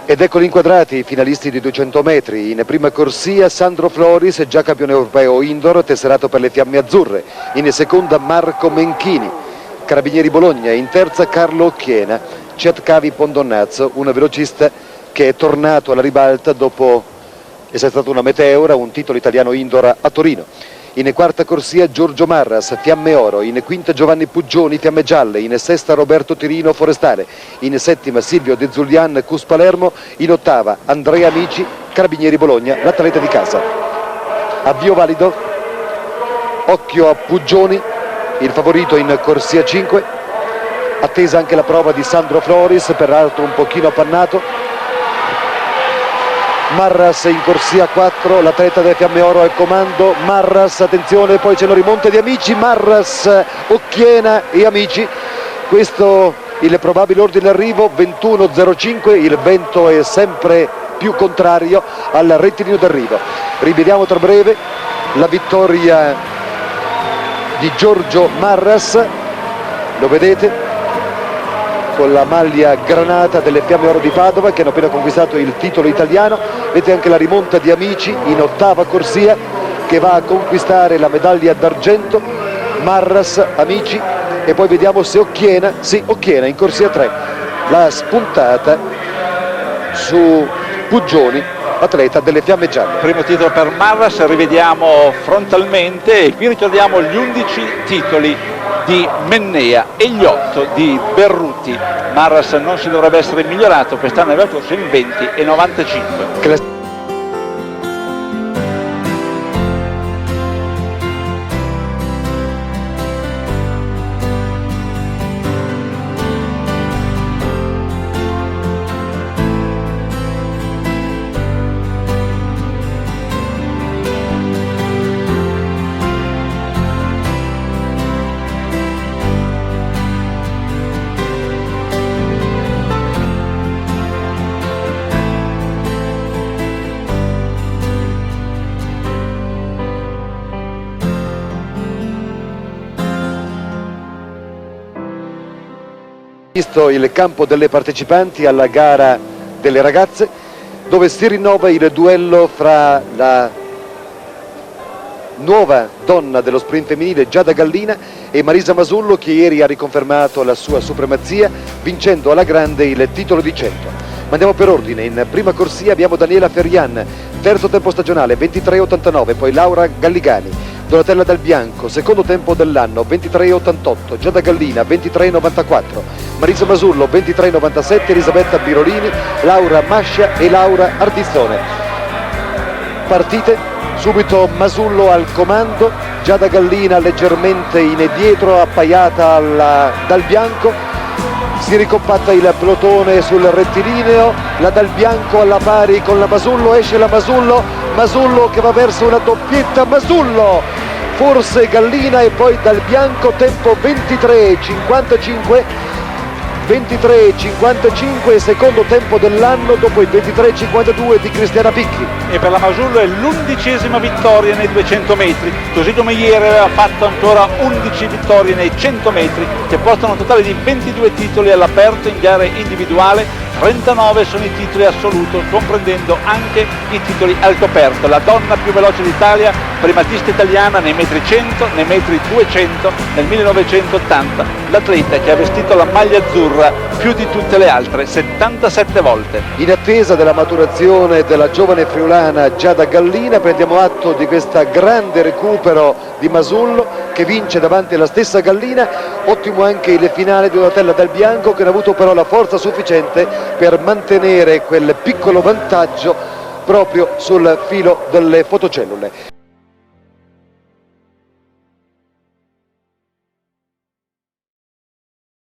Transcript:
Ed eccoli inquadrati i finalisti di 200 metri. In prima corsia Sandro Floris, già campione europeo indoor, tesserato per le Fiamme Azzurre. In seconda Marco Menchini, Carabinieri Bologna. In terza Carlo Occhiena, Cetcavi Pondonnazzo, un velocista che è tornato alla ribalta dopo essere stata una meteora, un titolo italiano indoor a Torino. In quarta corsia Giorgio Marras, Fiamme Oro. In quinta Giovanni Puggioni, Fiamme Gialle. In sesta Roberto Tirino, Forestale. In settima Silvio De Zulian, Cus Palermo. In ottava Andrea Amici, Carabinieri Bologna, l'atleta di casa. Avvio valido, occhio a Puggioni, il favorito in corsia 5. Attesa anche la prova di Sandro Floris, peraltro un pochino appannato. Marras in corsia 4, l'atleta delle Fiamme Oro al comando. Marras, attenzione, poi c'è lo rimonte di Amici. Marras, Occhiena e Amici. Questo il probabile ordine d'arrivo, 21.05, il vento è sempre più contrario al rettilineo d'arrivo. Rivediamo tra breve la vittoria di Giorgio Marras, lo vedete, con la maglia granata delle Fiamme Oro di Padova, che hanno appena conquistato il titolo italiano. Vedete anche la rimonta di Amici in ottava corsia, che va a conquistare la medaglia d'argento. Marras, Amici, e poi vediamo se Occhiena, sì, Occhiena in corsia 3, la spuntata su Puggioni, atleta delle Fiamme Gialle. Primo titolo per Marras, rivediamo frontalmente e qui ricordiamo gli 11 titoli di Mennea e gli 8 di Berruti. Marras non si dovrebbe essere migliorato, quest'anno aveva corso in 20,95. Visto il campo delle partecipanti alla gara delle ragazze, dove si rinnova il duello fra la nuova donna dello sprint femminile Giada Gallina e Marisa Masullo, che ieri ha riconfermato la sua supremazia vincendo alla grande il titolo di 100. Ma andiamo per ordine. In prima corsia abbiamo Daniela Ferrian, terzo tempo stagionale 23,89, poi Laura Galligani, Donatella Dal Bianco, secondo tempo dell'anno 23,88, Giada Gallina 23,94, Marisa Masullo 23,97, Elisabetta Birolini, Laura Mascia e Laura Artizzone. Partite, subito Masullo al comando, Giada Gallina leggermente in dietro, appaiata Dal Bianco. Si ricompatta il pelotone sul rettilineo, la Dal Bianco alla pari con la Masullo, esce la Masullo che va verso una doppietta, Masullo, forse Gallina e poi Dal Bianco, tempo 23,55, secondo tempo dell'anno dopo il 23,52 di Cristiana Picchi. E per la Masullo è l'11ª vittoria nei 200 metri, così come ieri aveva fatto ancora 11 vittorie nei 100 metri, che portano un totale di 22 titoli all'aperto in gare individuale. 39 sono i titoli assoluto, comprendendo anche i titoli al coperto. La donna più veloce d'Italia, primatista italiana nei metri 100, nei metri 200 nel 1980, l'atleta che ha vestito la maglia azzurra più di tutte le altre, 77 volte. In attesa della maturazione della giovane friulana Giada Gallina, prendiamo atto di questo grande recupero di Masullo, che vince davanti alla stessa Gallina. Ottimo anche il finale di Donatella Dal Bianco, che non ha avuto però la forza sufficiente per mantenere quel piccolo vantaggio proprio sul filo delle fotocellule.